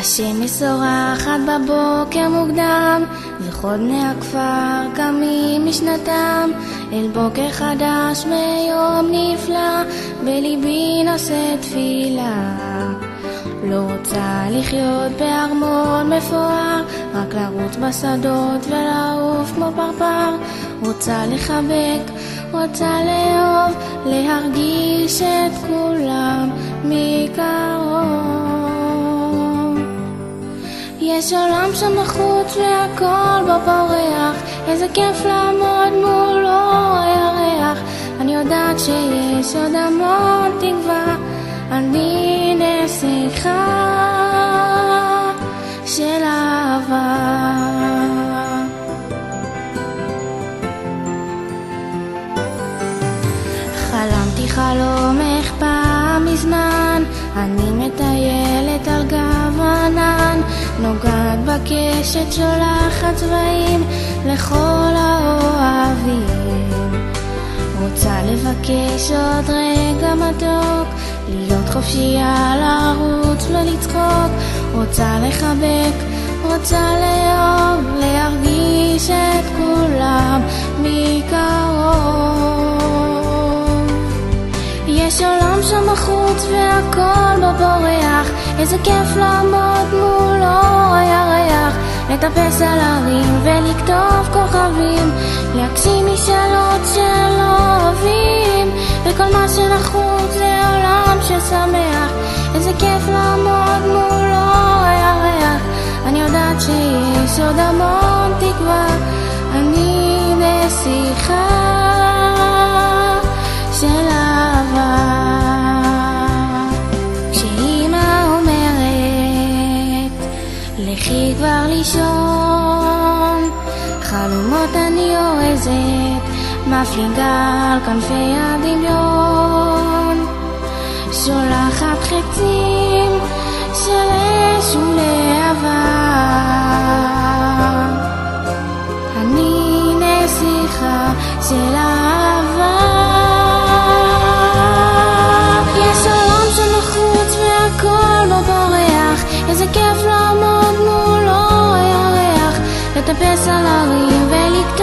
השמש זורחת בבוקר מוקדם, וכל בני הכפר קמים משנתם אל בוקר חדש מיום נפלא. בליבי נושא תפילה, לא רוצה לחיות בארמון מפואר, רק לרוץ בשדות ולעוף כמו פרפר. רוצה לחבק, רוצה לאהוב, להרגיש את כולם מקרוב. יש עולם שם בחוץ והכל בו פורח, איזה כיף לעמוד מולו הירח. אני יודעת שיש עוד המון תקווה, אני נסיכה של אהבה. חלמתי חלום איך פעם מזמן, אני מטיילת על גב ענן, נוגעת בקשת שולחת צבעים לכל האוהבים. רוצה לבקש עוד רגע מתוק, להיות חופשייה לרוץ ולצחוק. רוצה לחבק, רוצה לאהוב, להרגיש את כולם מקרוב. יש עולם שם בחוץ והכל בו פורח, איזה כיף לעמוד מולו הירח, לטפס על הרים ולכתוב כוכבים, להגשים משאלות של אוהבים. וכל מה שנחוץ זה עולם ששמח, איזה כיף לעמוד מולו הירח. אני יודעת שיש עוד המון תקווה, אני נסיכה של אהבה. כשאמא אומרת לכי כבר לישון, חלומות אני אורזת, מפליגה על כנפי הדמיון, שולחת חצים של אש ולהבה. אני נסיכה של אהבה. יש עולם שמחוץ והכל בו פורח, איזה כיף לעמוד מולו הירח, לטפס על הרים ולכתוב